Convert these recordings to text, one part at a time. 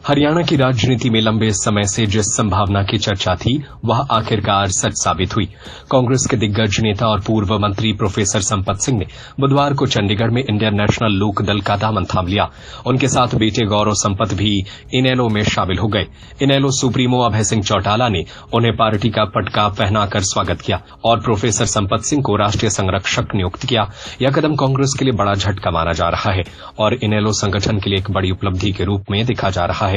हरियाणा की राजनीति में लंबे समय से जिस संभावना की चर्चा थी वह आखिरकार सच साबित हुई। कांग्रेस के दिग्गज नेता और पूर्व मंत्री प्रोफेसर संपत सिंह ने बुधवार को चंडीगढ़ में इंडियन नेशनल लोक दल का दामन थाम लिया। उनके साथ बेटे गौरव संपत भी इनेलो में शामिल हो गए। इनेलो सुप्रीमो अभय सिंह चौटाला ने उन्हें पार्टी का पटका पहनाकर स्वागत किया और प्रोफेसर संपत सिंह को राष्ट्रीय संरक्षक नियुक्त किया। यह कदम कांग्रेस के लिए बड़ा झटका माना जा रहा है और इनेलो संगठन के लिए एक बड़ी उपलब्धि के रूप में देखा जा रहा है।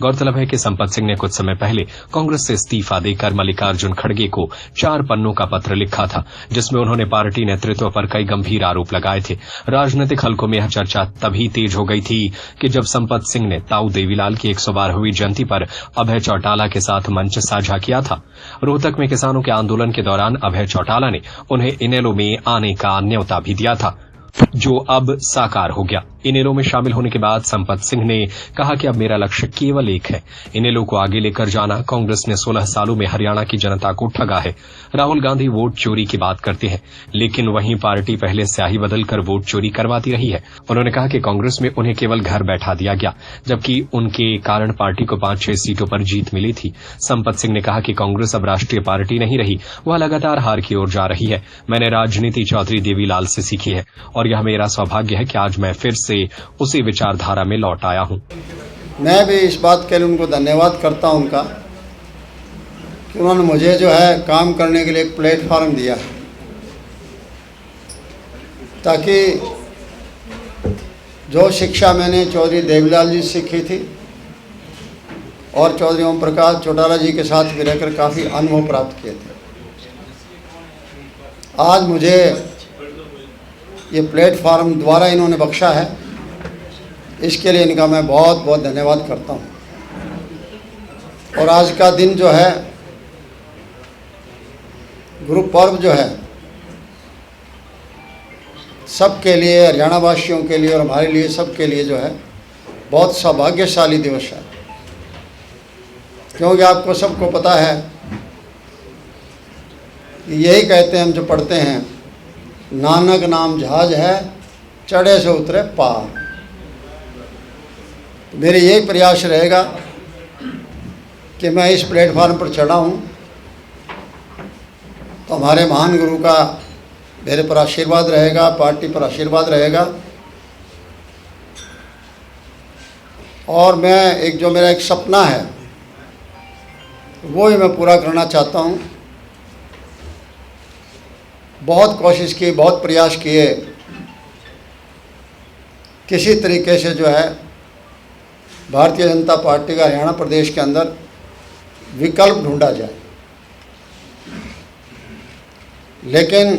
गौरतलब है कि संपत सिंह ने कुछ समय पहले कांग्रेस से इस्तीफा देकर मल्लिकार्जुन खड़गे को 4 पन्नों का पत्र लिखा था, जिसमें उन्होंने पार्टी नेतृत्व पर कई गंभीर आरोप लगाए थे। राजनीतिक हलकों में यह चर्चा तभी तेज हो गई थी कि जब संपत सिंह ने ताऊ देवीलाल की 112वीं जयंती पर अभय चौटाला के साथ मंच साझा किया था। रोहतक में किसानों के आंदोलन के दौरान अभय चौटाला ने उन्हें इनेलो में आने का न्योता भी दिया था, जो अब साकार हो गया। इनेलो में शामिल होने के बाद संपत सिंह ने कहा कि अब मेरा लक्ष्य केवल एक है, इनेलो को आगे लेकर जाना। कांग्रेस ने 16 सालों में हरियाणा की जनता को ठगा है। राहुल गांधी वोट चोरी की बात करते हैं, लेकिन वहीं पार्टी पहले स्याही बदलकर वोट चोरी करवाती रही है। उन्होंने कहा कि कांग्रेस में उन्हें केवल घर बैठा दिया गया, जबकि उनके कारण पार्टी को 5-6 सीटों पर जीत मिली थी। संपत सिंह ने कहा कि कांग्रेस अब राष्ट्रीय पार्टी नहीं रही, वह लगातार हार की ओर जा रही है। मैंने राजनीति चौधरी देवीलाल से सीखी है और यह मेरा सौभाग्य है कि आज मैं फिर से उसी विचारधारा में लौट आया हूं। मैं भी इस बात के लिए उनको धन्यवाद करता हूं उनका कि उन्होंने मुझे जो है काम करने के लिए एक प्लेटफॉर्म दिया, ताकि जो शिक्षा मैंने चौधरी देवीलाल जी से सीखी थी और चौधरी ओम प्रकाश चौटाला जी के साथ भी रहकर काफ़ी अनुभव प्राप्त किए थे, आज मुझे ये प्लेटफॉर्म द्वारा इन्होंने बख्शा है। इसके लिए इनका मैं बहुत बहुत धन्यवाद करता हूँ। और आज का दिन जो है, गुरु पर्व जो है, सबके लिए, हरियाणा वासियों के लिए और हमारे लिए, सबके लिए जो है बहुत सौभाग्यशाली दिवस है। क्योंकि आपको सबको पता है, यही कहते हैं हम जो पढ़ते हैं, नानक नाम जहाज है, चढ़े से उतरे पार। मेरे यही प्रयास रहेगा कि मैं इस प्लेटफॉर्म पर चढ़ा हूँ तो हमारे महान गुरु का मेरे पर आशीर्वाद रहेगा, पार्टी पर आशीर्वाद रहेगा। और मैं एक जो मेरा एक सपना है वो ही मैं पूरा करना चाहता हूँ। बहुत कोशिश की, बहुत प्रयास किए, किसी तरीके से जो है भारतीय जनता पार्टी का हरियाणा प्रदेश के अंदर विकल्प ढूंढा जाए, लेकिन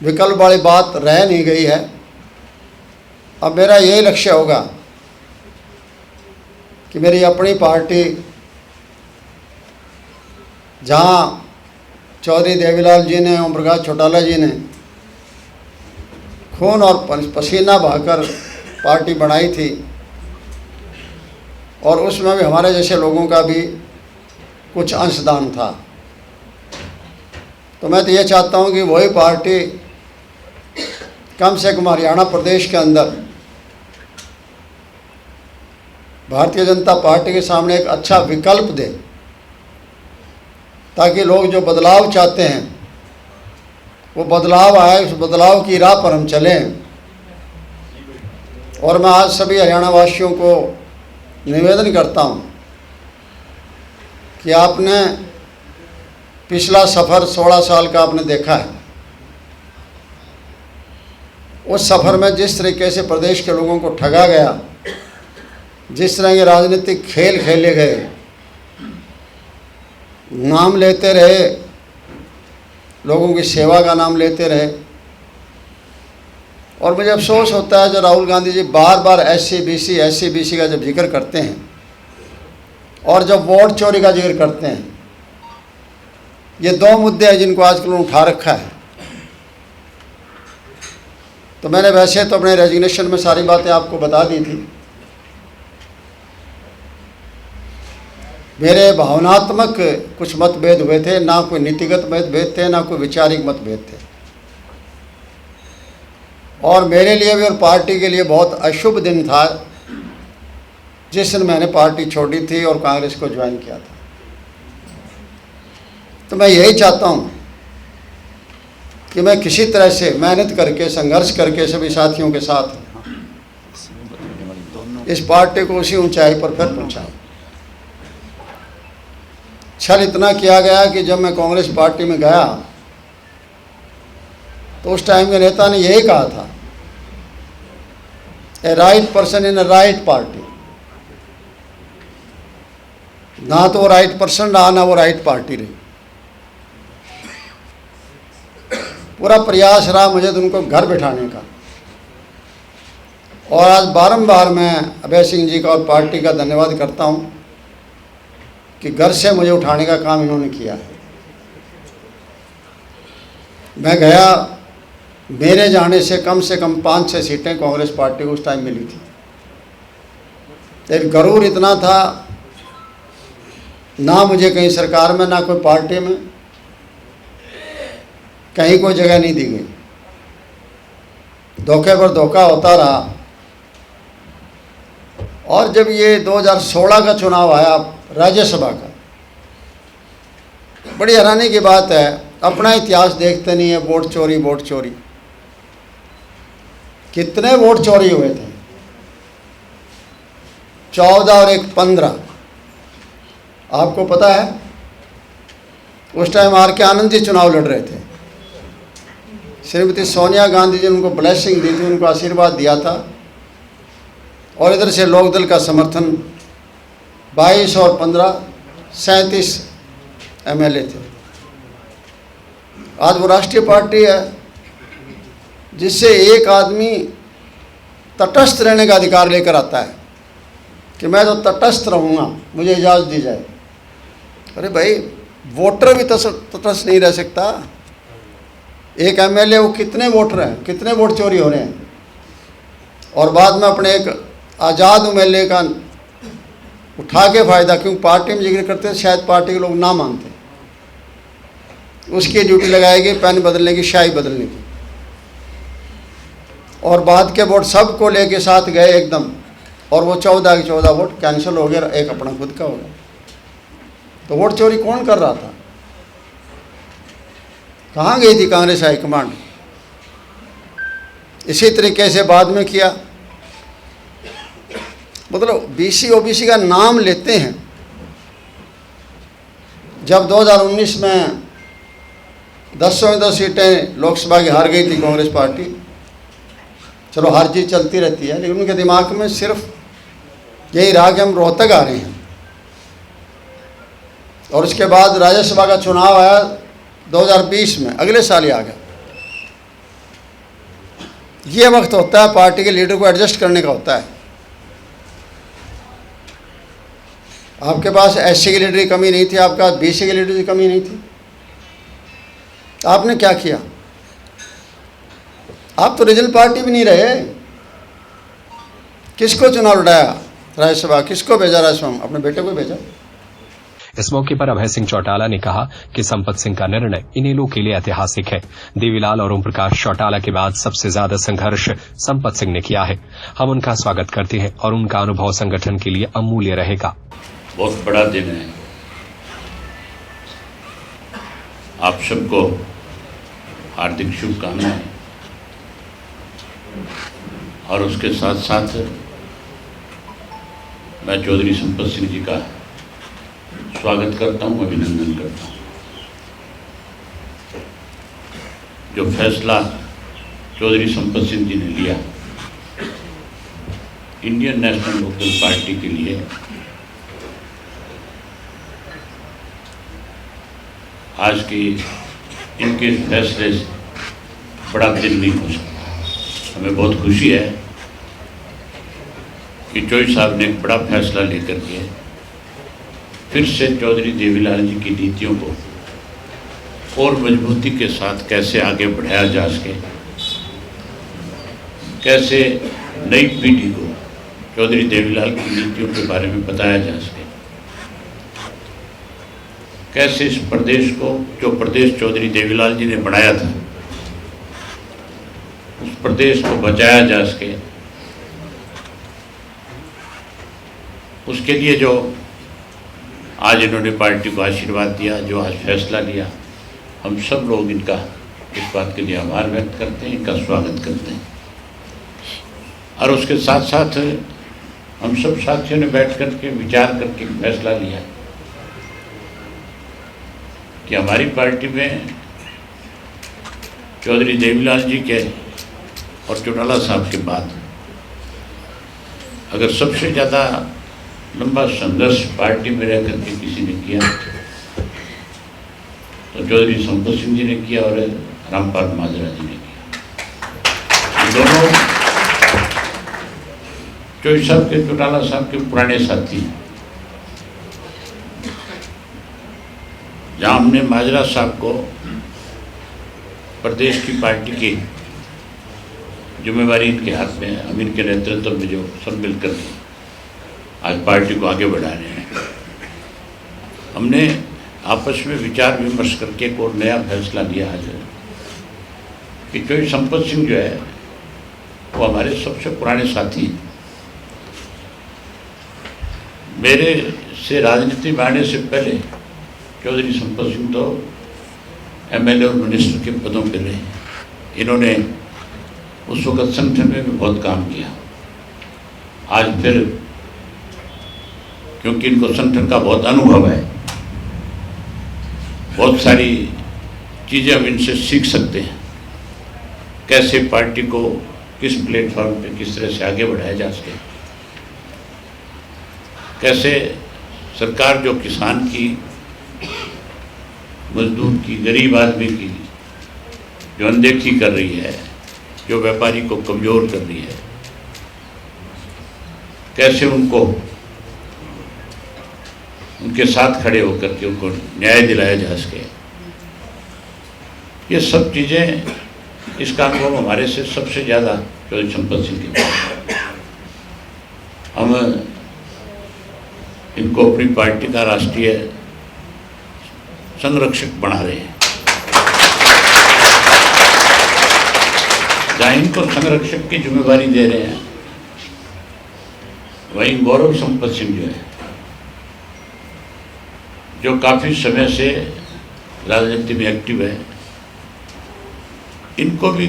विकल्प वाली बात रह नहीं गई है। अब मेरा यही लक्ष्य होगा कि मेरी अपनी पार्टी, जहाँ चौधरी देवीलाल जी ने, ओम प्रकाश चौटाला जी ने खून और पसीना बहाकर पार्टी बनाई थी, और उसमें भी हमारे जैसे लोगों का भी कुछ अंशदान था, तो मैं तो ये चाहता हूँ कि वही पार्टी कम से कम हरियाणा प्रदेश के अंदर भारतीय जनता पार्टी के सामने एक अच्छा विकल्प दे, ताकि लोग जो बदलाव चाहते हैं वो बदलाव आए, उस बदलाव की राह पर हम चलें। और मैं आज सभी हरियाणा वासियों को निवेदन करता हूँ कि आपने पिछला सफ़र 16 साल का आपने देखा है। उस सफ़र में जिस तरीके से प्रदेश के लोगों को ठगा गया, जिस तरह के राजनीतिक खेल खेले गए, नाम लेते रहे, लोगों की सेवा का नाम लेते रहे। और मुझे अफसोस होता है जब राहुल गांधी जी बार बार SC BC का जब जिक्र करते हैं और जब वोट चोरी का जिक्र करते हैं, ये 2 मुद्दे हैं जिनको आजकल उठा रखा है। तो मैंने वैसे तो अपने रेजिग्नेशन में सारी बातें आपको बता दी थी। मेरे भावनात्मक कुछ मतभेद हुए थे, ना कोई नीतिगत मतभेद थे, ना कोई वैचारिक मतभेद थे। और मेरे लिए भी और पार्टी के लिए बहुत अशुभ दिन था जिस दिन मैंने पार्टी छोड़ी थी और कांग्रेस को ज्वाइन किया था। तो मैं यही चाहता हूँ कि मैं किसी तरह से मेहनत करके, संघर्ष करके सभी साथियों के साथ इस पार्टी को उसी ऊंचाई पर फिर पहुँचाऊँ। छल इतना किया गया कि जब मैं कांग्रेस पार्टी में गया तो उस टाइम के नेता ने यही कहा था, a right person in a right party. ना तो वो राइट पर्सन रहा, ना वो राइट पार्टी रही। पूरा प्रयास रहा मुझे तो उनको घर बिठाने का, और आज बारंबार मैं अभय सिंह जी का और पार्टी का धन्यवाद करता हूं कि घर से मुझे उठाने का काम इन्होंने किया है। मैं गया, मेरे जाने से कम 5-6 सीटें कांग्रेस पार्टी को उस टाइम मिली थी। एक गरूर इतना था, ना मुझे कहीं सरकार में, ना कोई पार्टी में कहीं कोई जगह नहीं दी गई। धोखे पर धोखा होता रहा। और जब ये 2016 का चुनाव आया राज्यसभा का, बड़ी हैरानी की बात है, अपना इतिहास देखते नहीं है। वोट चोरी, वोट चोरी, कितने वोट चोरी हुए थे? 14 और 1 15। आपको पता है उस टाइम आर के आनंद जी चुनाव लड़ रहे थे। श्रीमती सोनिया गांधी जी ने उनको ब्लेसिंग दी थी, उनको आशीर्वाद दिया था, और इधर से लोकदल का समर्थन 22 और 15 37 MLA थे। आज वो राष्ट्रीय पार्टी है जिससे एक आदमी तटस्थ रहने का अधिकार लेकर आता है कि मैं तो तटस्थ रहूँगा, मुझे इजाज़त दी जाए। अरे भाई, वोटर भी तटस्थ नहीं रह सकता। एक MLA, वो कितने वोटर हैं, कितने वोट चोरी हो रहे हैं, और बाद में अपने एक आज़ाद MLA का उठा के फ़ायदा, क्योंकि पार्टी में जिक्र करते हैं, शायद पार्टी के लोग ना मानते, उसकी ड्यूटी लगाएगी पेन बदलने की, शाही बदलने की, और बाद के वोट सबको लेके साथ गए एकदम, और वो 14 के 14 वोट कैंसिल हो गया, एक अपना खुद का हो गया। तो वोट चोरी कौन कर रहा था? कहाँ गई थी कांग्रेस हाईकमांड? इसी तरीके से बाद में किया। मतलब BC OBC का नाम लेते हैं। जब 2019 में 10 सीटें लोकसभा की हार गई थी कांग्रेस पार्टी, चलो हार जीत चलती रहती है, लेकिन उनके दिमाग में सिर्फ यही रहा कि हम रोहतक आ रहे हैं। और उसके बाद राज्यसभा का चुनाव आया 2020 में, अगले साल ही आ गया। ये वक्त होता है पार्टी के लीडर को एडजस्ट करने का होता है। आपके पास SC की लीडर की कमी नहीं थी, आपके पास BC की लीडर की कमी नहीं थी, आपने क्या किया? आप तो रीजनल पार्टी भी नहीं रहे। किसको चुनाव लड़ाया राज्यसभा? किसको भेजा राज्यसभा में? अपने बेटे को भेजा। इस मौके पर अभय सिंह चौटाला ने कहा कि संपत सिंह का निर्णय इनेलो के लिए ऐतिहासिक है। देवीलाल और ओम प्रकाश चौटाला के बाद सबसे ज्यादा संघर्ष संपत सिंह ने किया है। हम उनका स्वागत करते हैं और उनका अनुभव संगठन के लिए अमूल्य रहेगा। बहुत बड़ा दिन है। आप सबको हार्दिक शुभकामनाएं, और उसके साथ साथ मैं चौधरी संपत सिंह जी का स्वागत करता हूं, अभिनंदन करता हूं। जो फैसला चौधरी संपत सिंह जी ने लिया इंडियन नेशनल लोकदल पार्टी के लिए, आज की इनके फैसले से बड़ा दिन नहीं हो सकता। हमें बहुत खुशी है कि चौधरी साहब ने एक बड़ा फैसला लेकर के फिर से चौधरी देवीलाल जी की नीतियों को और मजबूती के साथ कैसे आगे बढ़ाया जा सके, कैसे नई पीढ़ी को चौधरी देवीलाल की नीतियों के बारे में बताया जा सके, कैसे इस प्रदेश को, जो प्रदेश चौधरी देवीलाल जी ने बनाया था, उस प्रदेश को बचाया जा सके। उसके लिए जो आज इन्होंने पार्टी को आशीर्वाद दिया, जो आज फैसला लिया, हम सब लोग इनका इस बात के लिए आभार व्यक्त करते हैं, इनका स्वागत करते हैं। और उसके साथ साथ हम सब साथियों ने बैठ करके विचार करके फैसला लिया कि हमारी पार्टी में चौधरी देवीलाल जी के और चौटाला साहब के बाद अगर सबसे ज़्यादा लंबा संघर्ष पार्टी में रह करके किसी ने किया तो चौधरी संपत सिंह जी ने किया और रामपाल माजरा जी ने किया। ये दोनों चौधरी साहब के, चौटाला साहब के पुराने साथी हैं। जहाँ हमने माजरा साहब को प्रदेश की पार्टी की जिम्मेवारी इनके हाथ में है, हम इनके नेतृत्व में जो सब मिलकर आज पार्टी को आगे बढ़ा रहे हैं। हमने आपस में विचार विमर्श करके एक और नया फैसला लिया आज कि चौधरी संपत सिंह जो है वो हमारे सबसे पुराने साथी हैं। मेरे से राजनीति में आने से पहले चौधरी संपत सिंह तो एमएलए और मिनिस्टर के पदों पर रहे। इन्होंने उस वक्त संगठन में भी बहुत काम किया। आज फिर क्योंकि इनको संगठन का बहुत अनुभव है, बहुत सारी चीज़ें हम इनसे सीख सकते हैं, कैसे पार्टी को किस प्लेटफॉर्म पे किस तरह से आगे बढ़ाया जा सके, कैसे सरकार जो किसान की, मजदूर की, गरीब आदमी की जो अनदेखी कर रही है, जो व्यापारी को कमज़ोर कर रही है, कैसे उनको उनके साथ खड़े होकर के उनको न्याय दिलाया जा सके। ये सब चीज़ें, इसका अनुभव हमारे से सबसे ज़्यादा चौधरी संपत सिंह के पास। हम इनको अपनी पार्टी का राष्ट्रीय संरक्षक बना रहे हैं। जहाँ इनको संरक्षक की जिम्मेवारी दे रहे हैं, वहीं गौरव संपत सिंह जो है, जो काफ़ी समय से राजनीति में एक्टिव है, इनको भी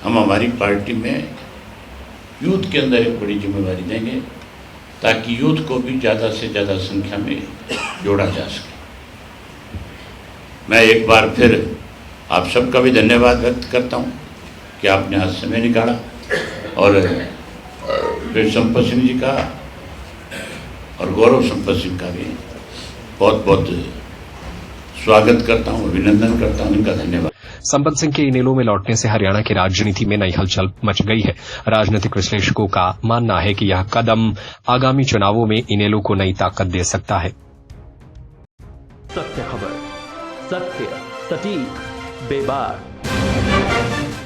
हम हमारी पार्टी में यूथ के अंदर एक बड़ी जिम्मेवारी देंगे ताकि यूथ को भी ज़्यादा से ज़्यादा संख्या में जोड़ा जा सके। मैं एक बार फिर आप सबका भी धन्यवाद व्यक्त करता हूँ कि आपने आज समय निकाला, और फिर संपत सिंह जी का और गौरव संपत सिंह का भी बहुत बहुत स्वागत करता हूँ, अभिनंदन करता हूँ, इनका धन्यवाद। संपत सिंह के इनेलो में लौटने से हरियाणा की राजनीति में नई हलचल मच गई है। राजनीतिक विश्लेषकों का मानना है कि यह कदम आगामी चुनावों में इनेलो को नई ताकत दे सकता है। सत्य खबर, सत्य, सटीक, बेबाक।